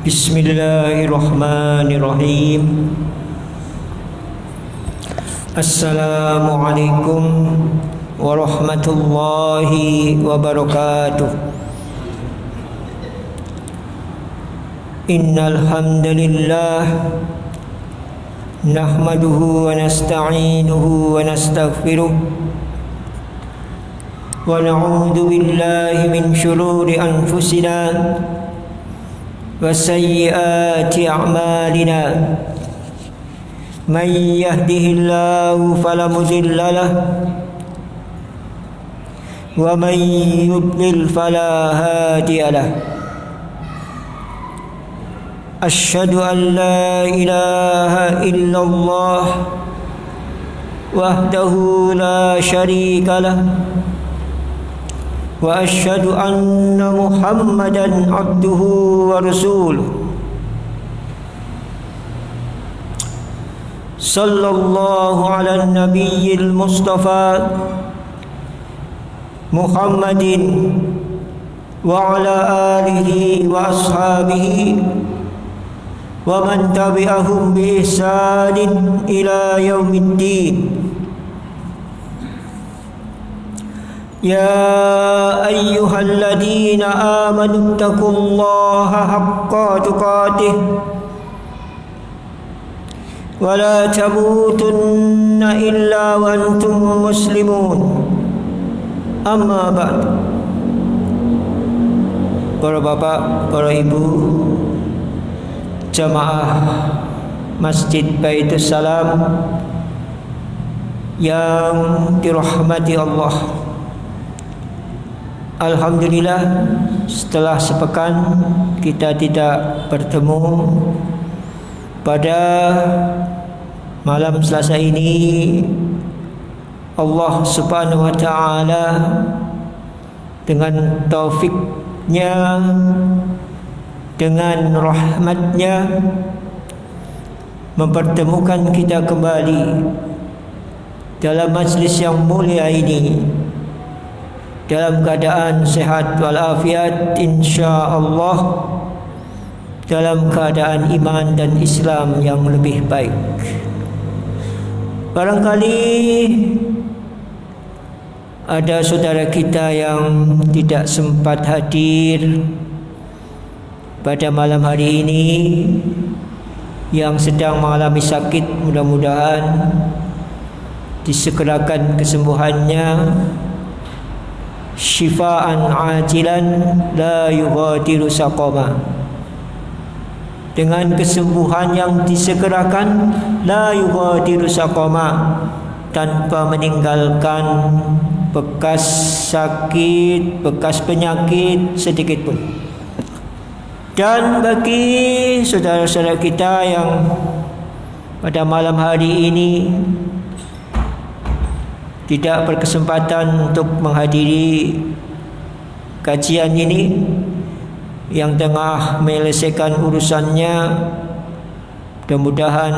Bismillahirrahmanirrahim. Assalamualaikum warahmatullahi wabarakatuh. Innal hamdalillah nahmaduhu wa nasta'inuhu wa nastaghfiruh wa na'udzu billahi min shururi anfusina wa sayyiati a'malina. Man yahdihillahu fala mudilla lahu wa man yudlil fala hadiya lahu. Asyhadu an la ilaha illallah wahdahu la syarika lahu wa asyhadu anna Muhammadan abduhu wa rasuluh. Sallallahu ala nabiyyil mustafa Muhammadin wa ala alihi wa ashabihi wa man tabi'ahum bi ihsanin ila yaumiddin. يا أيها الذين آمنوا اتقوا الله حق تقاته ولا تموتن إلا وأنتم مسلمون. أما بعد. Para bapak, para ibu, jamaah Masjid Baitus Salam yang dirahmati Allah, alhamdulillah, setelah sepekan kita tidak bertemu, pada malam Selasa ini Allah Subhanahu wa taala dengan taufiknya, dengan rahmatnya mempertemukan kita kembali dalam majlis yang mulia ini dalam keadaan sehat walafiat, insya-Allah, dalam keadaan iman dan Islam yang lebih baik. Barangkali ada saudara kita yang tidak sempat hadir pada malam hari ini, yang sedang mengalami sakit. Mudah-mudahan disegerakan kesembuhannya, syifaan ajilan la yughadiru saqama, dengan kesembuhan yang disegerakan, la yughadiru saqama, tanpa meninggalkan bekas sakit, bekas penyakit sedikit pun. Dan bagi saudara-saudara kita yang pada malam hari ini tidak berkesempatan untuk menghadiri kajian ini, yang tengah menyelesaikan urusannya, mudah-mudahan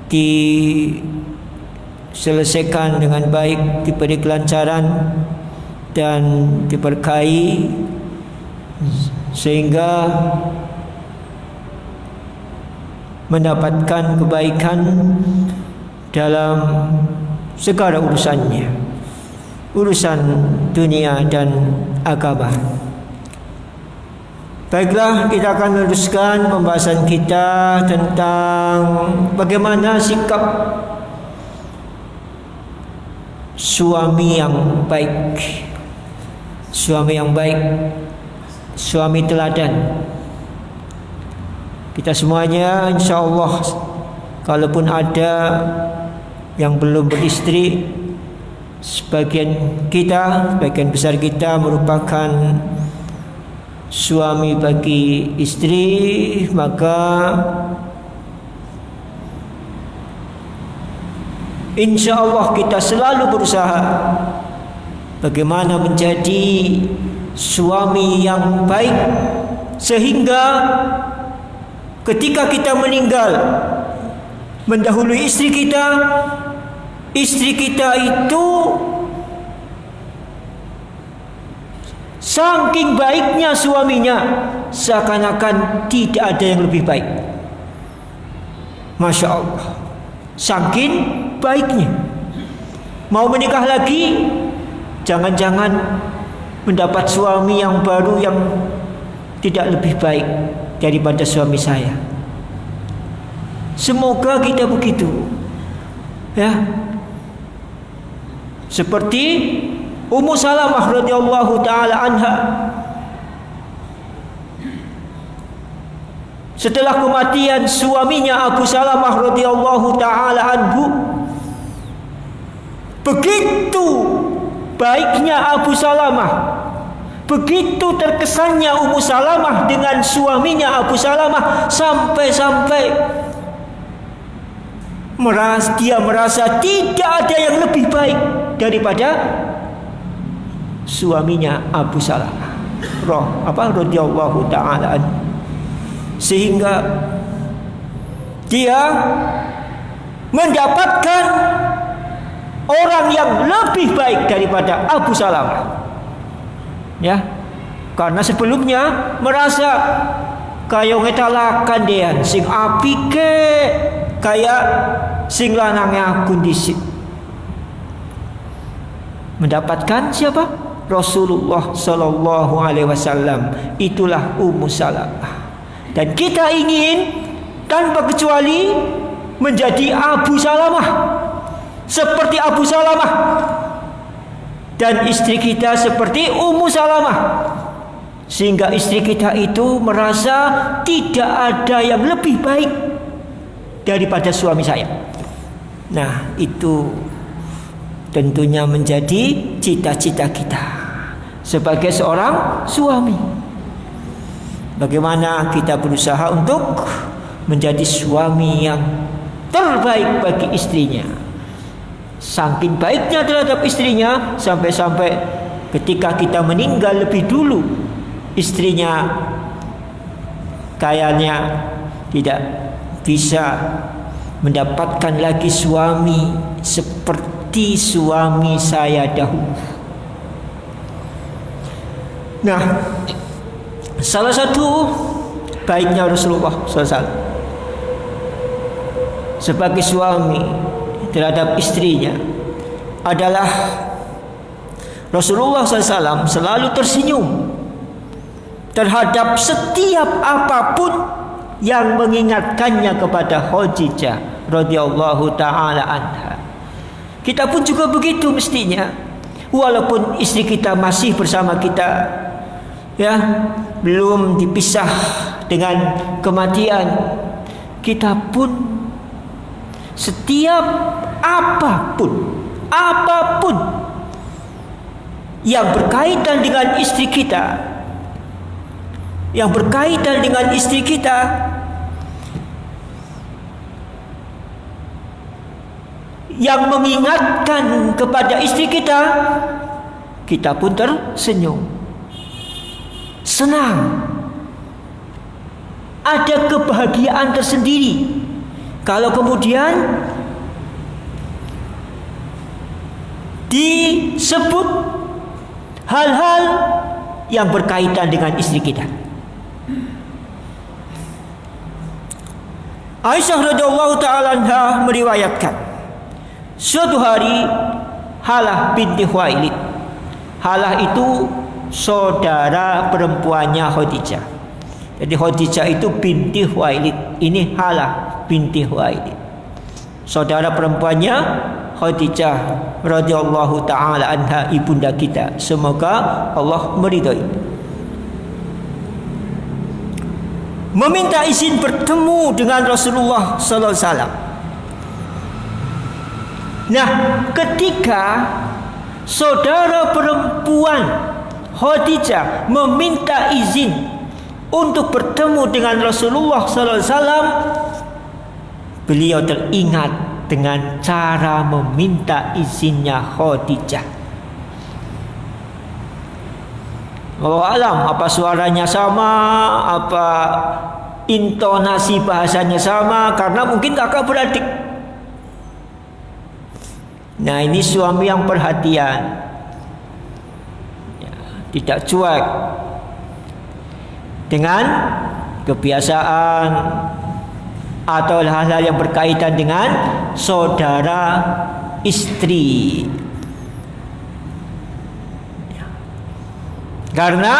diselesaikan dengan baik, diberi kelancaran dan diberkahi, sehingga mendapatkan kebaikan dalam segala urusannya, urusan dunia dan agama. Baiklah, kita akan meneruskan pembahasan kita tentang bagaimana sikap suami yang baik. Suami yang baik, suami teladan. Kita semuanya, insya-Allah, kalaupun ada yang belum beristri, sebagian besar kita merupakan suami bagi istri, maka insya-Allah kita selalu berusaha bagaimana menjadi suami yang baik, sehingga ketika kita meninggal mendahului istri kita itu Saking baiknya suaminya, seakan-akan tidak ada yang lebih baik. Masya Allah, saking baiknya. Mau menikah lagi, jangan-jangan mendapat suami yang baru yang tidak lebih baik daripada suami saya. Semoga kita begitu, ya. Seperti Ummu Salamah radhiyallahu taala anha, setelah kematian suaminya Abu Salamah radhiyallahu taala anhu, begitu baiknya Abu Salamah, begitu terkesannya Ummu Salamah dengan suaminya Abu Salamah, sampai-sampai dia merasa tidak ada yang lebih baik daripada suaminya Abu Salamah radhiyallahu taala anhu. Sehingga dia mendapatkan orang yang lebih baik daripada Abu Salamah, ya, karena sebelumnya merasa kaya ngetalakan dia sing apike, kaya sing lanange aku dhisik. Mendapatkan siapa? Rasulullah sallallahu alaihi wasallam. Itulah Ummu Salamah. Dan kita ingin tanpa kecuali menjadi Abu Salamah, seperti Abu Salamah, dan istri kita seperti Ummu Salamah, sehingga istri kita itu merasa tidak ada yang lebih baik daripada suami saya. Nah, itu tentunya menjadi cita-cita kita sebagai seorang suami. Bagaimana kita berusaha untuk menjadi suami yang terbaik bagi istrinya. Saking baiknya terhadap istrinya, sampai-sampai ketika kita meninggal lebih dulu, istrinya kayaknya tidak bisa mendapatkan lagi suami seperti suami saya dahulu. Nah, salah satu baiknya Rasulullah SAW sebagai suami terhadap istrinya adalah Rasulullah SAW selalu tersenyum terhadap setiap apapun yang mengingatkannya kepada Khadijah radhiyallahu taala anha. Kita pun juga begitu mestinya, walaupun istri kita masih bersama kita, ya, belum dipisah dengan kematian, kita pun setiap apapun yang berkaitan dengan istri kita, yang berkaitan dengan istri kita, yang mengingatkan kepada istri kita, kita pun tersenyum, senang, ada kebahagiaan tersendiri kalau kemudian disebut hal-hal yang berkaitan dengan istri kita. Aisyah radhiyallahu taala anha meriwayatkan, suatu hari Halah binti Khuwailid, Halah itu saudara perempuannya Khadijah. Jadi Khadijah itu binti Khuwailid, ini Halah binti Khuwailid, saudara perempuannya Khadijah radhiyallahu taala anha, ibunda kita, semoga Allah meridhai, meminta izin bertemu dengan Rasulullah sallallahu alaihi wasallam. Nah, ketika saudara perempuan Khadijah meminta izin untuk bertemu dengan Rasulullah sallallahu alaihi wasallam, beliau teringat dengan cara meminta izinnya Khadijah. Wallahu alam, apa suaranya sama, apa intonasi bahasanya sama, karena mungkin kakak beradik. Nah, ini suami yang perhatian, ya, tidak cuek dengan kebiasaan atau hal-hal yang berkaitan dengan saudara istri. Karena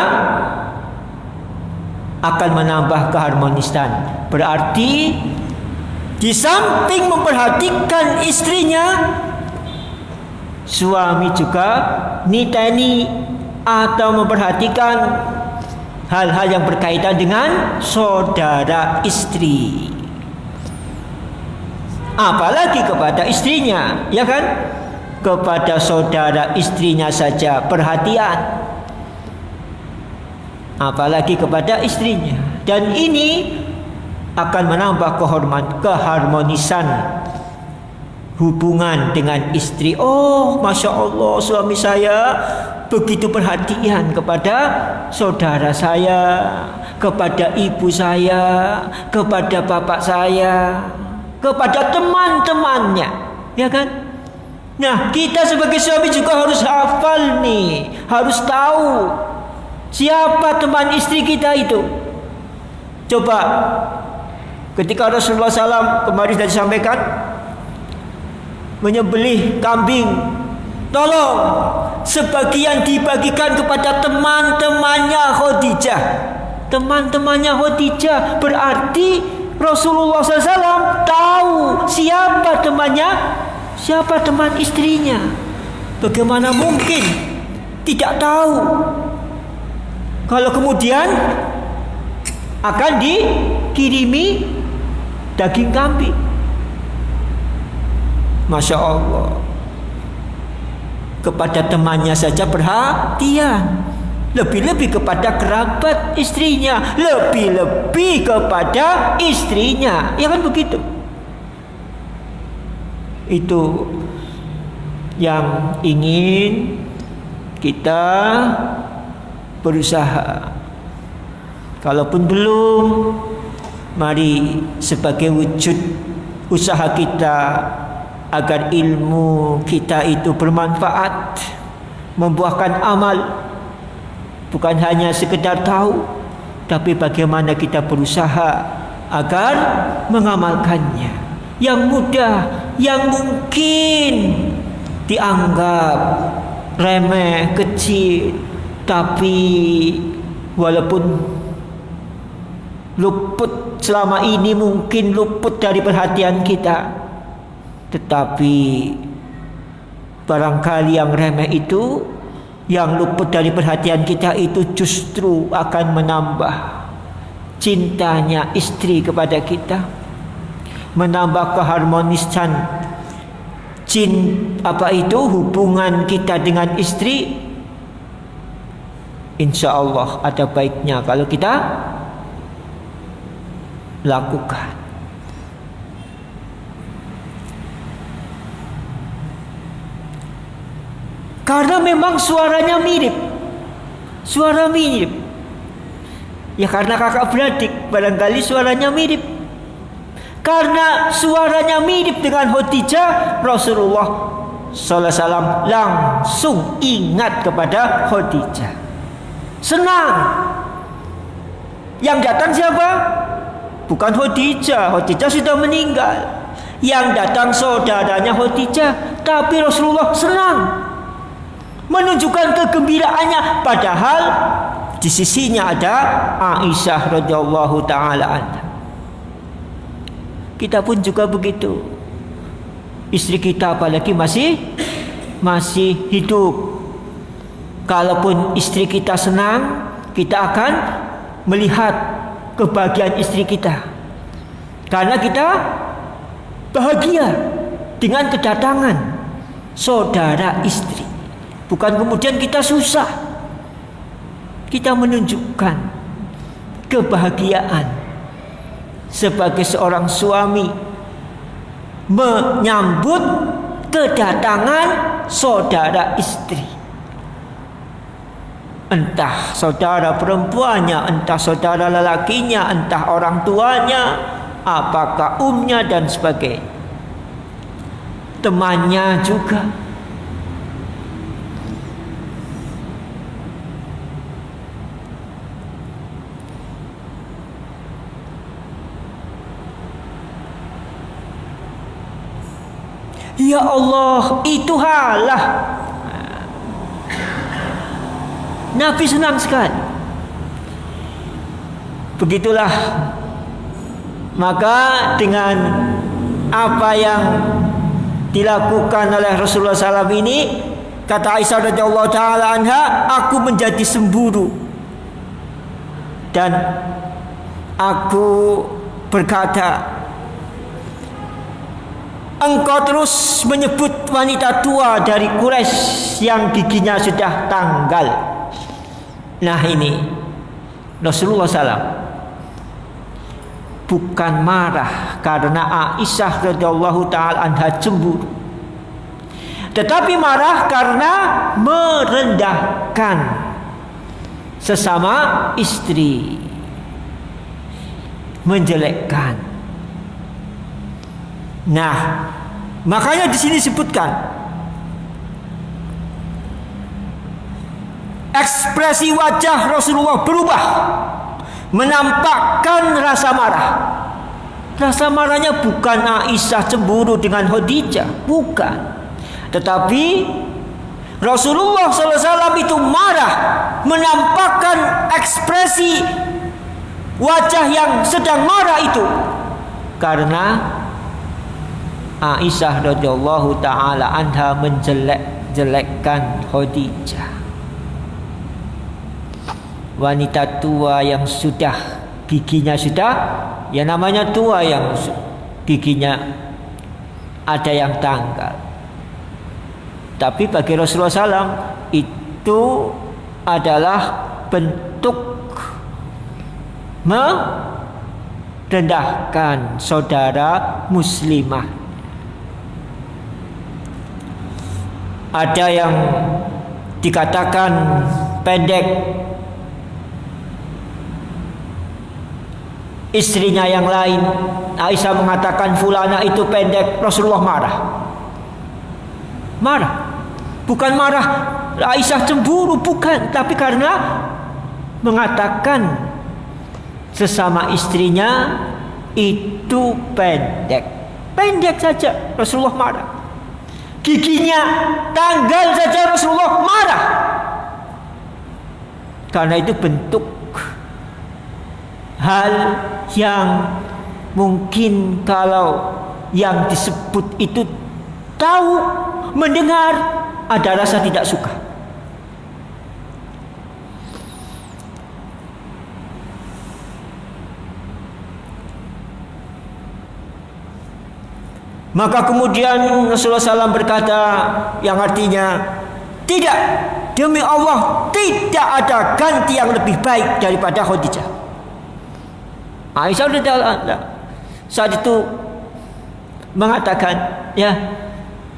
akan menambah keharmonisan. Berarti di samping memperhatikan istrinya, suami juga niteni atau memperhatikan hal-hal yang berkaitan dengan saudara istri. Apalagi kepada istrinya, ya kan? Kepada saudara istrinya saja perhatian, apalagi kepada istrinya. Dan ini akan menambah keharmonisan hubungan dengan istri. Oh, Masya Allah, suami saya begitu perhatian kepada saudara saya, kepada ibu saya, kepada bapak saya, kepada teman-temannya, ya kan? Nah, kita sebagai suami juga harus hafal nih, harus tahu siapa teman istri kita itu. Coba ketika Rasulullah SAW kemarin sudah disampaikan menyembelih kambing, tolong sebagian dibagikan kepada teman-temannya Khadijah. Teman-temannya Khadijah berarti Rasulullah SAW tahu siapa temannya, siapa teman istrinya. Bagaimana mungkin tidak tahu kalau kemudian akan dikirimi daging kambing? Masya Allah, kepada temannya saja perhatian, lebih-lebih kepada kerabat istrinya, lebih-lebih kepada istrinya, ya kan begitu? Itu yang ingin kita berusaha. Kalaupun belum, mari sebagai wujud usaha kita agar ilmu kita itu bermanfaat, membuahkan amal, bukan hanya sekedar tahu, tapi bagaimana kita berusaha agar mengamalkannya. Yang mudah, yang mungkin dianggap remeh, kecil, tapi walaupun luput selama ini, mungkin luput dari perhatian kita, tetapi barangkali yang remeh itu, yang luput dari perhatian kita itu justru akan menambah cintanya istri kepada kita, menambah keharmonisan hubungan kita dengan istri. Insya Allah ada baiknya kalau kita lakukan. Karena memang suaranya mirip, suara mirip. Ya karena kakak beradik, barangkali suaranya mirip. Karena suaranya mirip dengan Khadijah, Rasulullah sallallahu alaihi wasallam langsung ingat kepada Khadijah. Senang. Yang datang siapa? Bukan Khadijah. Khadijah sudah meninggal. Yang datang saudaranya Khadijah. Tapi Rasulullah senang, menunjukkan kegembiraannya, padahal di sisinya ada Aisyah radhiyallahu taala anha. Kita pun juga begitu. Istri kita apalagi masih hidup, kalaupun istri kita senang, kita akan melihat kebahagiaan istri kita, karena kita bahagia dengan kedatangan saudara istri. Bukan kemudian kita susah. Kita menunjukkan kebahagiaan sebagai seorang suami menyambut kedatangan saudara istri. Entah saudara perempuannya, entah saudara lelakinya, entah orang tuanya, apakah umnya dan sebagainya, temannya juga. Ya Allah, itu halah. Nabi senang sekali. Begitulah. Maka dengan apa yang dilakukan oleh Rasulullah SAW ini, kata Aisyah radhiyallahu taala anha, aku menjadi cemburu dan aku berkata, engkau terus menyebut wanita tua dari Quraisy yang giginya sudah tanggal. Nah ini Rasulullah SAW bukan marah karena Aisyah radhiyallahu taala anha cemburu, tetapi marah karena merendahkan sesama istri, menjelekkan. Nah, makanya di sini disebutkan ekspresi wajah Rasulullah berubah, menampakkan rasa marah. Rasa marahnya bukan Aisyah cemburu dengan Khadijah, bukan. Tetapi Rasulullah SAW itu marah, menampakkan ekspresi wajah yang sedang marah itu karena Aisyah radhiyallahu taala anha menjelek-jelekkan Khadijah. Wanita tua yang sudah giginya sudah, ya namanya tua yang giginya ada yang tanggal. Tapi bagi Rasulullah SAW itu adalah bentuk merendahkan saudara muslimah. Ada yang dikatakan pendek, istrinya yang lain Aisyah mengatakan fulana itu pendek, Rasulullah marah. Bukan marah Aisyah cemburu, bukan, tapi karena mengatakan sesama istrinya itu pendek saja Rasulullah marah. Giginya tanggal saja Rasulullah marah. Karena itu bentuk hal yang mungkin kalau yang disebut itu tahu, mendengar, ada rasa tidak suka. Maka kemudian Rasulullah SAW berkata yang artinya, tidak, demi Allah tidak ada ganti yang lebih baik daripada Khadijah. Aisyah saat itu mengatakan, ya,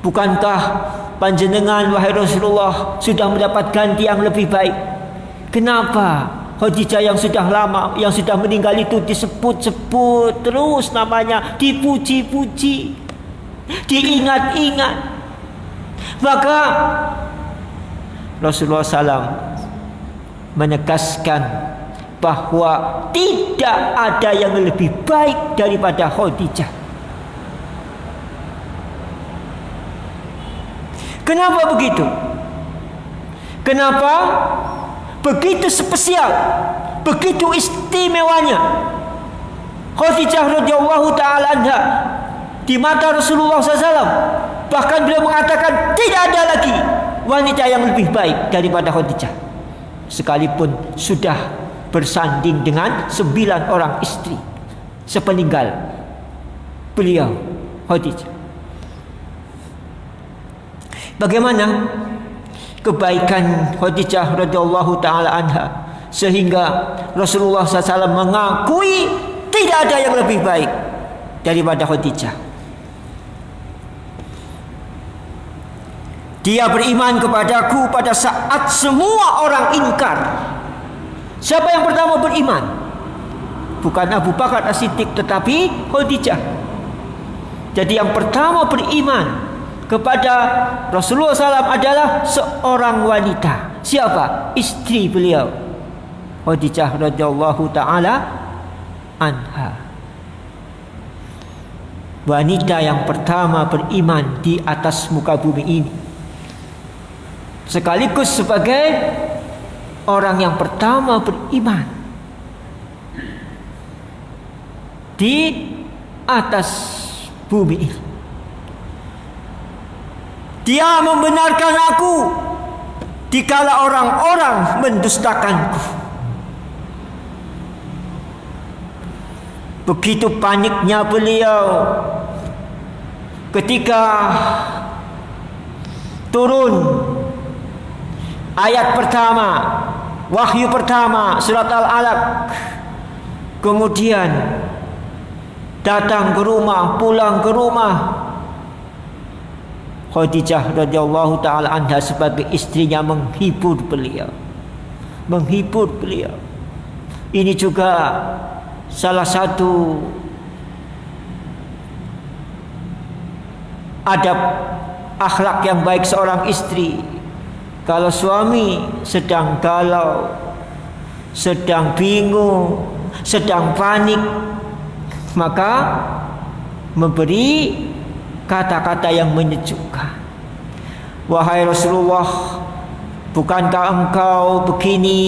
bukankah panjenengan wahai Rasulullah sudah mendapat ganti yang lebih baik? Kenapa Khadijah yang sudah lama, yang sudah meninggal itu disebut-sebut terus namanya, dipuji-puji, diingat-ingat? Maka Rasulullah SAW menegaskan bahwa tidak ada yang lebih baik daripada Khadijah. Kenapa begitu? Kenapa begitu spesial, begitu istimewanya Khadijah radhiyallahu taala anha di mata Rasulullah SAW? Bahkan beliau mengatakan tidak ada lagi wanita yang lebih baik daripada Khadijah, sekalipun sudah bersanding dengan 9 orang istri sepeninggal beliau Khadijah. Bagaimana kebaikan Khadijah radhiyallahu taala anha sehingga Rasulullah SAW mengakui tidak ada yang lebih baik daripada Khadijah. Dia beriman kepadaku pada saat semua orang ingkar. Siapa yang pertama beriman? Bukan Abu Bakar As-Siddiq, tetapi Khadijah. Jadi yang pertama beriman kepada Rasulullah SAW adalah seorang wanita. Siapa? Istri beliau, Khadijah radhiyallahu taala anha. wanita yang pertama beriman di atas muka bumi ini, sekaligus sebagai orang yang pertama beriman di atas bumi ini. Dia membenarkan aku dikala orang-orang mendustakanku. Begitu paniknya beliau ketika turun ayat pertama, wahyu pertama surat Al-Alaq. Kemudian datang ke rumah, pulang ke rumah. Khadijah radhiyallahu taala anha sebagai istrinya menghibur beliau. Ini juga salah satu adab akhlak yang baik seorang istri. Kalau suami sedang galau, sedang bingung, sedang panik, maka memberi kata-kata yang menyejukkan. Wahai Rasulullah, bukankah engkau begini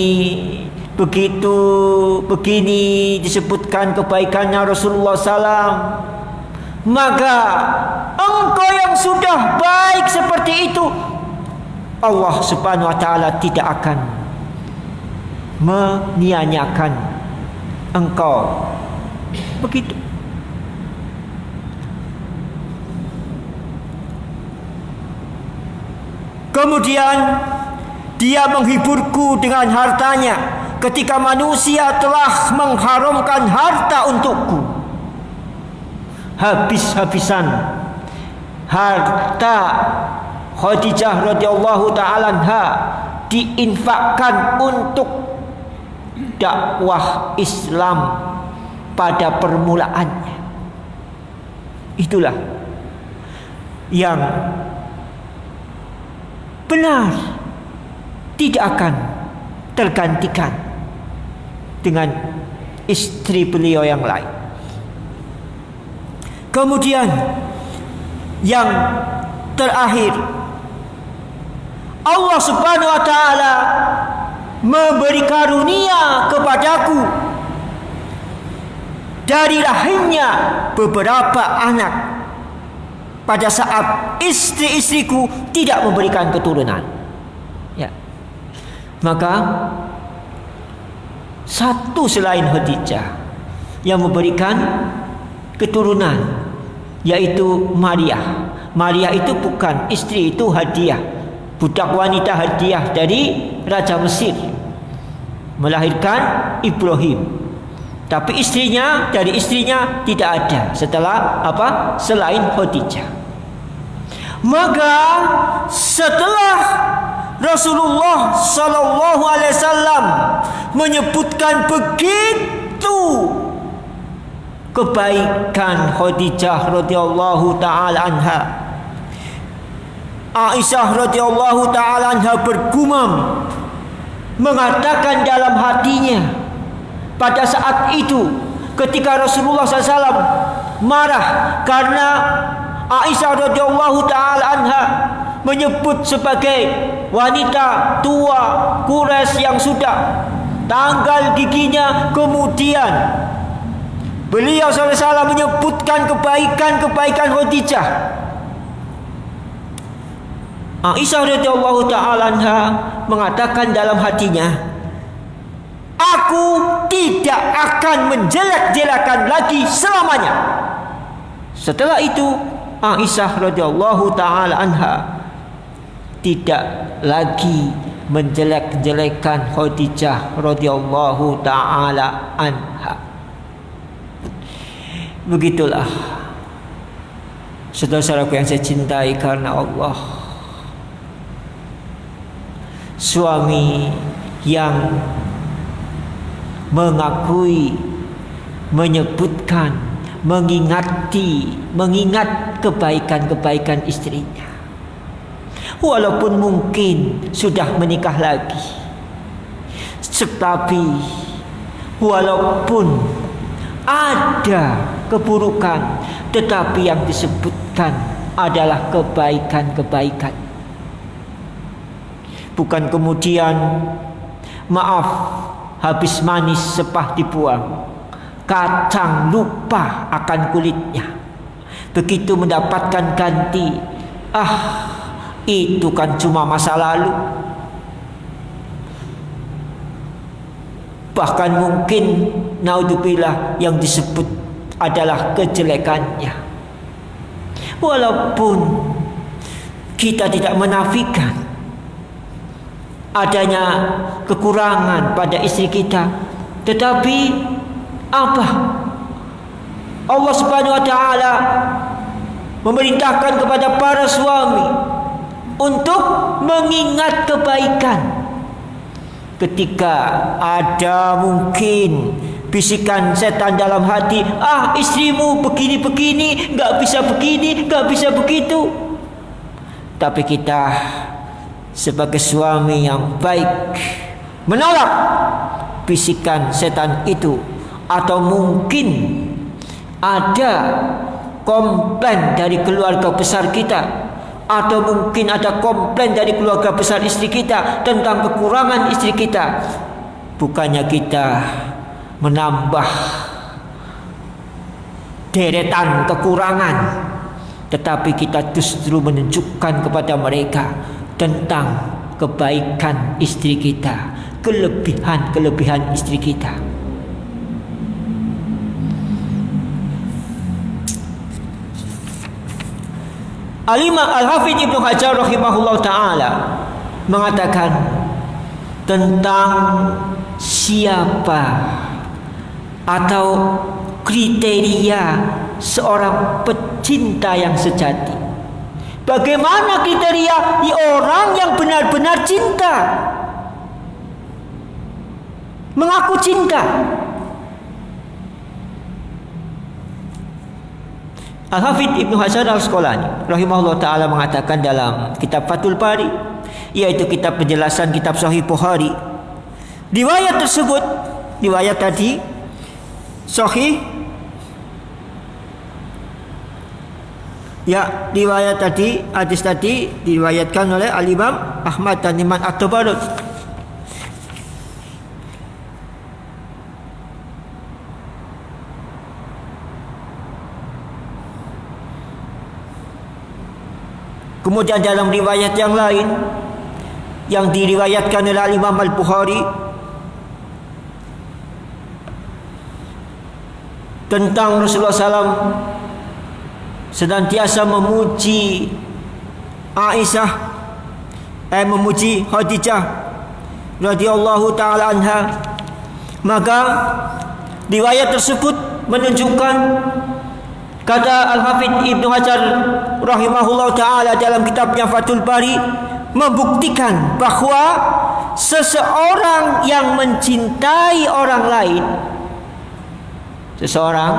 disebutkan kebaikannya Rasulullah SAW? Maka engkau yang sudah baik seperti itu, Allah Subhanahu wa taala tidak akan menyia-nyiakan engkau. Begitu. Kemudian dia menghiburku dengan hartanya ketika manusia telah mengharamkan harta untukku. Habis-habisan harta Khadijah radhiyallahu taala anha diinfakkan untuk dakwah Islam pada permulaannya. Itulah yang benar, tidak akan tergantikan dengan istri beliau yang lain. Kemudian yang terakhir, Allah Subhanahu wa taala memberi karunia kepadaku dari rahimnya beberapa anak pada saat istri-istriku tidak memberikan keturunan. Ya. Maka satu selain Khadijah yang memberikan keturunan, yaitu Maria. Maria itu bukan istri, itu hadiah, budak wanita hadiah dari Raja Mesir, melahirkan Ibrahim. Tapi dari istrinya tidak ada setelah selain Khadijah. Maka setelah Rasulullah sallallahu alaihi wasallam menyebutkan begitu kebaikan Khadijah radhiyallahu taala anha, Aisyah radhiyallahu taala anha bergumam, mengatakan dalam hatinya pada saat itu ketika Rasulullah SAW marah karena Aisyah radhiyallahu taala anha menyebut sebagai wanita tua Quraisy yang sudah tanggal giginya. Kemudian beliau SAW menyebutkan kebaikan Khadijah. Aisyah radhiyallahu taala anha mengatakan dalam hatinya, aku tidak akan menjelek-jelekan lagi selamanya. Setelah itu Aisyah radhiyallahu taala anha tidak lagi menjelek-jelekan Khadijah radhiyallahu taala anha. Begitulah saudara-saudaraku yang saya cintai karena Allah, suami yang mengakui, menyebutkan, mengingat kebaikan-kebaikan istrinya, walaupun mungkin sudah menikah lagi, tetapi walaupun ada keburukan, tetapi yang disebutkan adalah kebaikan-kebaikan. Bukan kemudian maaf, habis manis sepah dibuang, kacang lupa akan kulitnya. Begitu mendapatkan ganti, itu kan cuma masa lalu. Bahkan mungkin naudzubillah yang disebut adalah kejelekannya. Walaupun kita tidak menafikan adanya kekurangan pada istri kita, tetapi apa? Allah Subhanahu wa taala memerintahkan kepada para suami untuk mengingat kebaikan. Ketika ada mungkin bisikan setan dalam hati, istrimu begini-begini, gak bisa begini, gak bisa begitu. Tapi kita sebagai suami yang baik menolak bisikan setan itu. Atau mungkin ada komplain dari keluarga besar kita, atau mungkin ada komplain dari keluarga besar istri kita tentang kekurangan istri kita. Bukannya kita menambah deretan kekurangan, tetapi kita justru menunjukkan kepada mereka tentang kebaikan istri kita, kelebihan-kelebihan istri kita. Al-Imam Al-Hafidz Ibnu Hajar rahimahullah ta'ala mengatakan tentang siapa atau kriteria seorang pecinta yang sejati. Bagaimana kriteria orang yang benar-benar cinta, mengaku cinta? Al-Hafidz Ibnu Hajar Al-Asqalani rahimahullah ta'ala mengatakan dalam kitab Fathul Bari, yaitu kitab penjelasan kitab Sahih Bukhari, riwayat tersebut, riwayat tadi sahih, ya, riwayat tadi, hadis tadi diriwayatkan oleh Al-Imam Ahmad dan Imam At-Tabarani. Kemudian dalam riwayat yang lain yang diriwayatkan oleh Imam Al-Bukhari tentang Rasulullah SAW senantiasa memuji Aisyah, memuji Khadijah radhiyallahu taala anha, maka riwayat tersebut menunjukkan, kata Al-Hafidz Ibnu Hajar rahimahullah ta'ala dalam kitabnya Fathul Bari, membuktikan bahwa seseorang yang mencintai orang lain, seseorang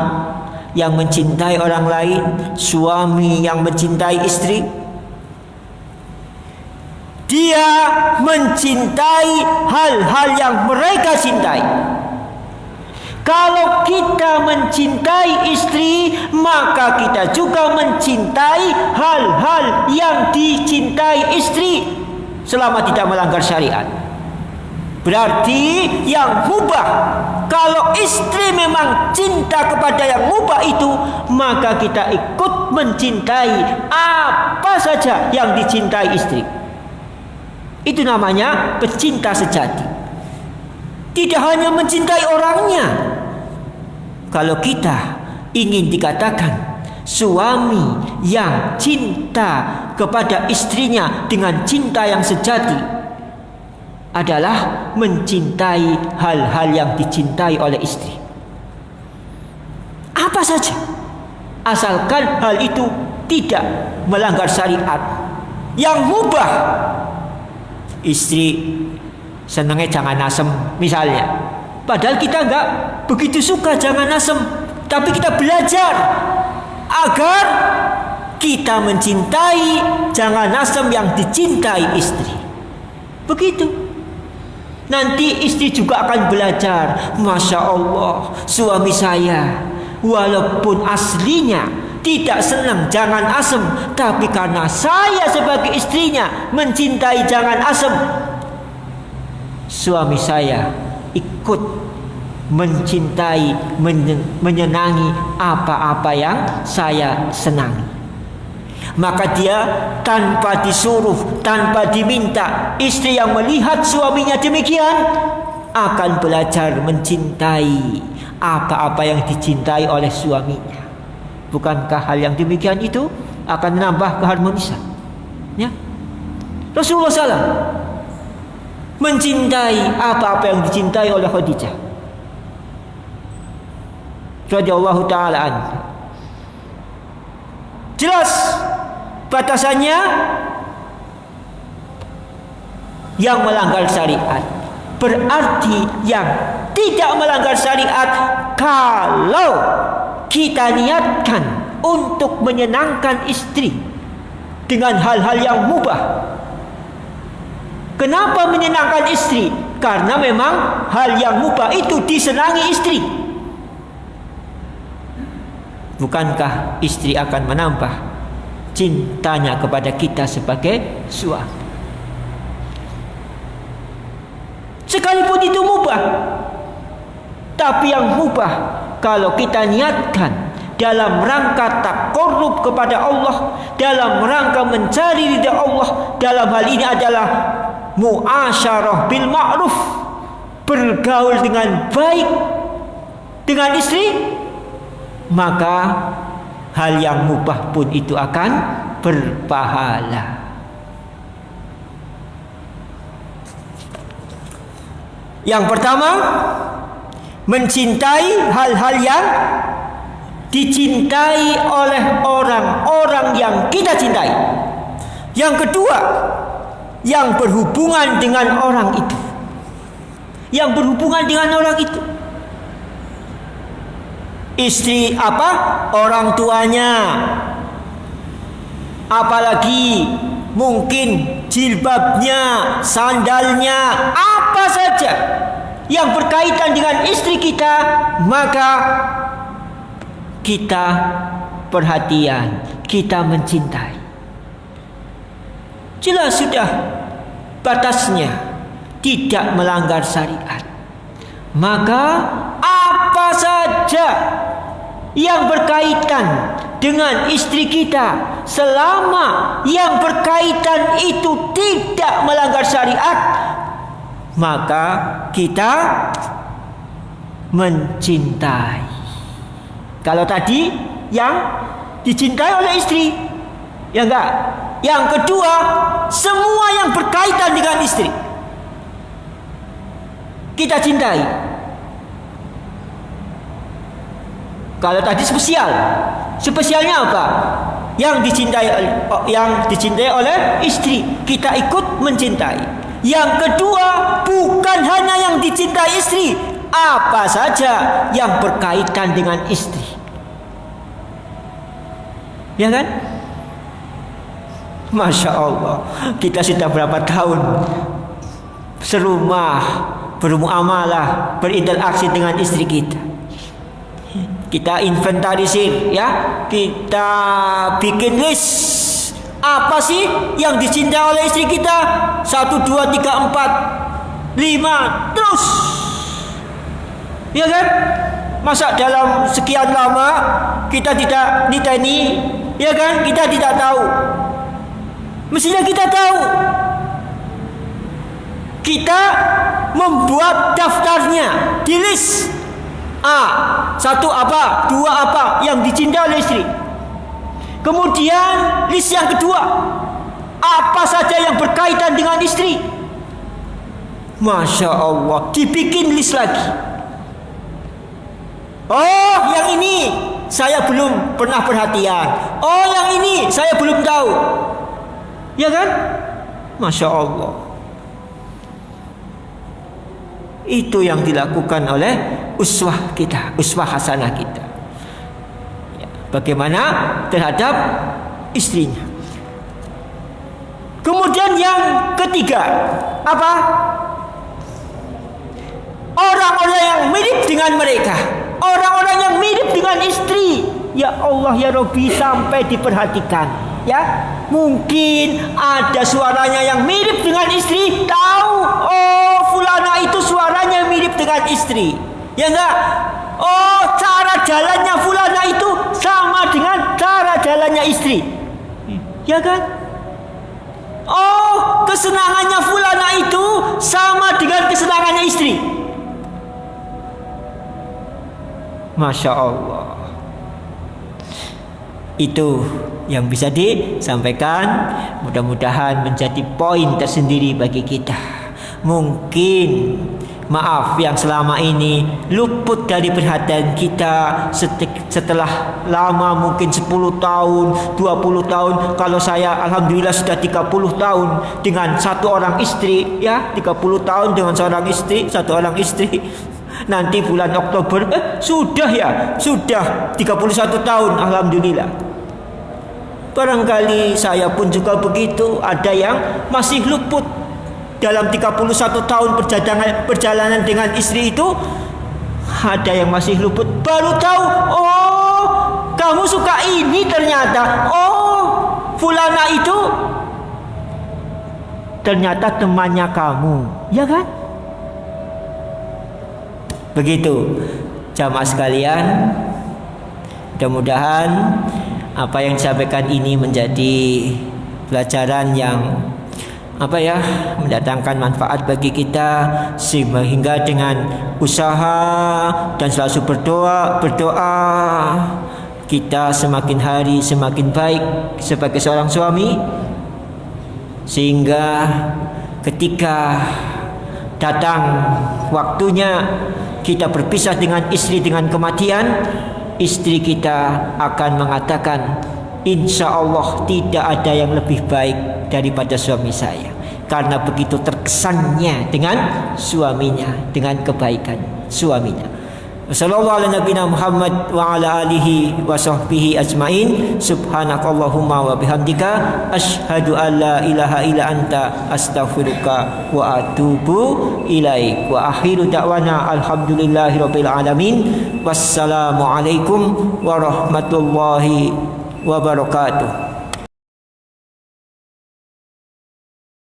yang mencintai orang lain, suami yang mencintai istri, dia mencintai hal-hal yang mereka cintai. Kalau kita mencintai istri, maka kita juga mencintai hal-hal yang dicintai istri selama tidak melanggar syariat. Berarti yang mubah, kalau istri memang cinta kepada yang mubah itu, maka kita ikut mencintai apa saja yang dicintai istri. Itu namanya pecinta sejati. Tidak hanya mencintai orangnya. Kalau kita ingin dikatakan suami yang cinta kepada istrinya dengan cinta yang sejati, adalah mencintai hal-hal yang dicintai oleh istri. Apa saja, asalkan hal itu tidak melanggar syariat. Yang mubah, istri senangnya jangan asem misalnya, padahal kita enggak begitu suka jangan asem, tapi kita belajar agar kita mencintai jangan asem yang dicintai istri. Begitu. Nanti istri juga akan belajar. Masya Allah, suami saya walaupun aslinya tidak senang jangan asem, tapi karena saya sebagai istrinya mencintai jangan asem, suami saya ikut mencintai, menyenangi apa-apa yang saya senangi. Maka dia tanpa disuruh, tanpa diminta, istri yang melihat suaminya demikian akan belajar mencintai apa-apa yang dicintai oleh suaminya. Bukankah hal yang demikian itu akan menambah keharmonisan? Ya, Rasulullah SAW mencintai apa-apa yang dicintai oleh Khadijah radhiyallahu ta'ala anha. Jelas batasannya yang melanggar syariat. Berarti yang tidak melanggar syariat kalau kita niatkan untuk menyenangkan istri dengan hal-hal yang mubah. Kenapa menyenangkan istri? Karena memang hal yang mubah itu disenangi istri. Bukankah istri akan menambah cintanya kepada kita sebagai suami? Sekalipun itu mubah, tapi yang mubah kalau kita niatkan dalam rangka taqarrub kepada Allah, dalam rangka mencari ridha Allah, dalam hal ini adalah muasyarah bil ma'ruf, bergaul dengan baik dengan istri, maka hal yang mubah pun itu akan berpahala. Yang pertama, mencintai hal-hal yang dicintai oleh orang-orang yang kita cintai. Yang kedua, yang berhubungan dengan orang itu. Yang berhubungan dengan orang itu. Istri apa? Orang tuanya. Apalagi mungkin jilbabnya, sandalnya, apa saja yang berkaitan dengan istri kita, maka kita perhatian, kita mencintai. Jelas sudah batasnya tidak melanggar syariat. Maka apa saja yang berkaitan dengan istri kita, selama yang berkaitan itu tidak melanggar syariat, maka kita mencintai. Kalau tadi yang dicintai oleh istri, ya enggak. Yang kedua, semua yang berkaitan dengan istri kita cintai. Kalau tadi spesial, spesialnya apa? Yang dicintai oleh istri, kita ikut mencintai. Yang kedua, bukan hanya yang dicintai istri, apa saja yang berkaitan dengan istri. Ya kan? Masya Allah, kita sudah berapa tahun serumah, bermuamalah, berinteraksi dengan istri kita. Kita inventarisir, ya, kita bikin list. Apa sih yang dicintai oleh istri kita? 1, 2, 3, 4, 5, terus. Ya kan? Masa dalam sekian lama kita tidak niteni, ya kan? Kita tidak tahu. Mestinya kita tahu. Kita membuat daftarnya, di list. Satu apa, dua apa yang dicintai oleh istri. Kemudian list yang kedua, apa saja yang berkaitan dengan istri. Masya Allah, dibikin list lagi. Oh, yang ini saya belum pernah perhatian. Oh, yang ini saya belum tahu. Ya kan? Masya Allah. Itu yang dilakukan oleh uswah kita, uswah hasanah kita. Bagaimana terhadap istrinya. Kemudian yang ketiga, apa? orang-orang yang mirip dengan mereka, orang-orang yang mirip dengan istri. Ya Allah ya Rabbi, sampai diperhatikan. Ya, mungkin ada suaranya yang mirip dengan istri, tahu, oh fulana itu suaranya mirip dengan istri. Ya enggak? Oh, cara jalannya fulana itu sama dengan cara jalannya istri. Ya kan? Oh, kesenangannya fulana itu sama dengan kesenangannya istri. Masya Allah. Itu yang bisa disampaikan, mudah-mudahan menjadi poin tersendiri bagi kita. Mungkin maaf yang selama ini luput dari perhatian kita setelah lama, mungkin 10 tahun, 20 tahun. Kalau saya alhamdulillah sudah 30 tahun dengan satu orang istri, ya, 30 tahun dengan seorang istri, satu orang istri. Nanti bulan Oktober sudah 31 tahun alhamdulillah. Barangkali saya pun juga begitu. Ada yang masih luput dalam 31 tahun perjalanan dengan istri itu. Ada yang masih luput, baru tahu, oh kamu suka ini ternyata. Oh, fulana itu ternyata temannya kamu, ya kan? Begitu jamaah sekalian, mudah-mudahan apa yang disampaikan ini menjadi pelajaran yang mendatangkan manfaat bagi kita, sehingga dengan usaha dan selalu berdoa kita semakin hari semakin baik sebagai seorang suami, sehingga ketika datang waktunya kita berpisah dengan istri dengan kematian, istri kita akan mengatakan, insya Allah tidak ada yang lebih baik daripada suami saya, karena begitu terkesannya dengan suaminya, dengan kebaikan suaminya. Wassallallahu ala nabiyina Muhammad wa ala alihi wa sahbihi ajmain. Subhanakallahumma wa bihamdika asyhadu an la ilaha illa anta astaghfiruka wa atubu ilaik. Wa akhiru da'wana alhamdulillahirabbil alamin. Wassalamu alaikum warahmatullahi wabarakatuh.